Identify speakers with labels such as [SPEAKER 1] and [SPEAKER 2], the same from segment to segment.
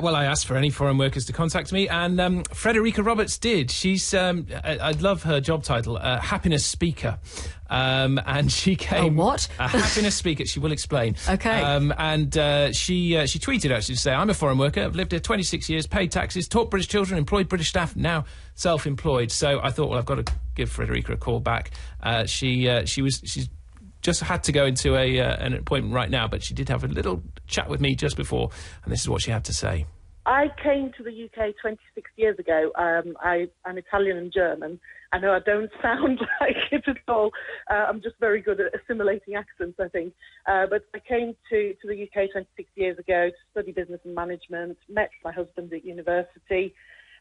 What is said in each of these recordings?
[SPEAKER 1] Well, I asked for any foreign workers to contact me, and Frederika Roberts did. She's, I love her job title, happiness speaker. And she came...
[SPEAKER 2] A what?
[SPEAKER 1] A happiness speaker. She will explain.
[SPEAKER 2] Okay.
[SPEAKER 1] She tweeted actually to say, I'm a foreign worker. I've lived here 26 years, paid taxes, taught British children, employed British staff, now self-employed. So I thought, well, I've got to give Frederika a call back. She's just had to go into an appointment right now, but she did have a little chat with me just before, and this is what she had to say.
[SPEAKER 3] I came to the UK 26 years ago. I'm Italian and German. I know I don't sound like it at all. I'm just very good at assimilating accents, I think. But I came to the UK 26 years ago to study business and management, met my husband at university,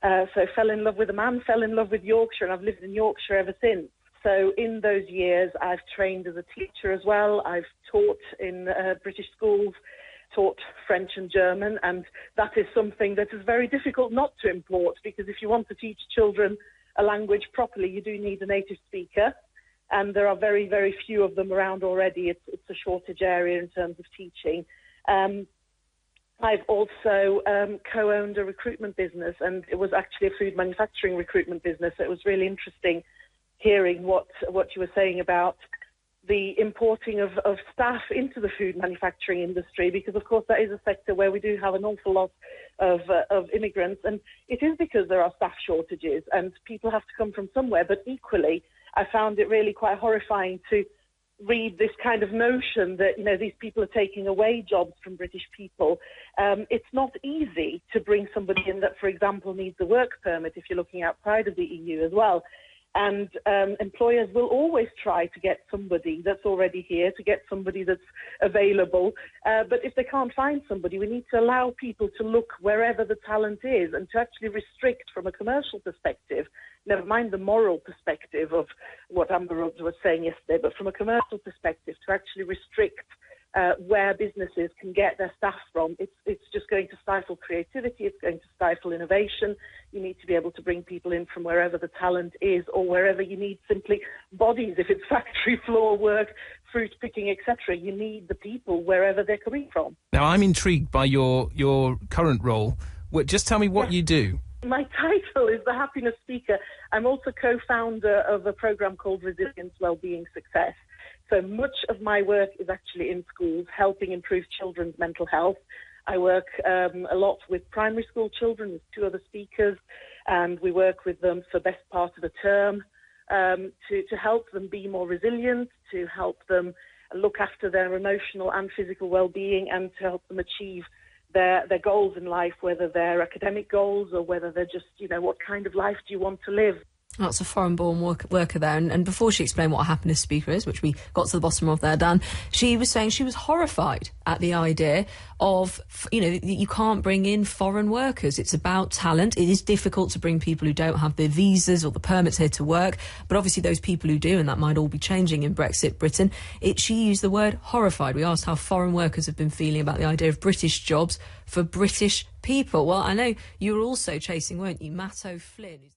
[SPEAKER 3] so fell in love with a man, fell in love with Yorkshire, and I've lived in Yorkshire ever since. So in those years, I've trained as a teacher as well. I've taught in British schools, taught French and German, and that is something that is very difficult not to import, because if you want to teach children a language properly, you do need a native speaker, and there are very, very few of them around already. It's a shortage area in terms of teaching. I've also co-owned a recruitment business, and it was actually a food manufacturing recruitment business. It was really interesting hearing what you were saying about the importing of staff into the food manufacturing industry, because of course that is a sector where we do have an awful lot of immigrants, and it is because there are staff shortages and people have to come from somewhere. But equally, I found it really quite horrifying to read this kind of notion that, you know, these people are taking away jobs from British people. It's not easy to bring somebody in that, for example, needs a work permit if you're looking outside of the EU as well. And employers will always try to get somebody that's already here, to get somebody that's available. But if they can't find somebody, we need to allow people to look wherever the talent is, and to actually restrict from a commercial perspective, never mind the moral perspective of what Amber Rhodes was saying yesterday, but from a commercial perspective, to actually restrict where businesses can get their staff from. It's just going to stifle creativity, it's going to stifle innovation. You need to be able to bring people in from wherever the talent is, or wherever you need simply bodies. If it's factory floor work, fruit picking, etc., you need the people wherever they're coming from.
[SPEAKER 1] Now, I'm intrigued by your current role. Just tell me what you do.
[SPEAKER 3] My title is the Happiness Speaker. I'm also co-founder of a program called Resilience, Wellbeing Success. So much of my work is actually in schools, helping improve children's mental health. I work a lot with primary school children with 2 other speakers, and we work with them for best part of a term to help them be more resilient, to help them look after their emotional and physical well-being, and to help them achieve their goals in life, whether they're academic goals or whether they're just, you know, what kind of life do you want to live.
[SPEAKER 2] That's a foreign-born worker there. And before she explained what a happiness speaker is, which we got to the bottom of there, Dan, she was saying she was horrified at the idea of, you know, you can't bring in foreign workers. It's about talent. It is difficult to bring people who don't have the visas or the permits here to work. But obviously those people who do, and that might all be changing in Brexit Britain, she used the word horrified. We asked how foreign workers have been feeling about the idea of British jobs for British people. Well, I know you were also chasing, weren't you, Matt O'Flynn?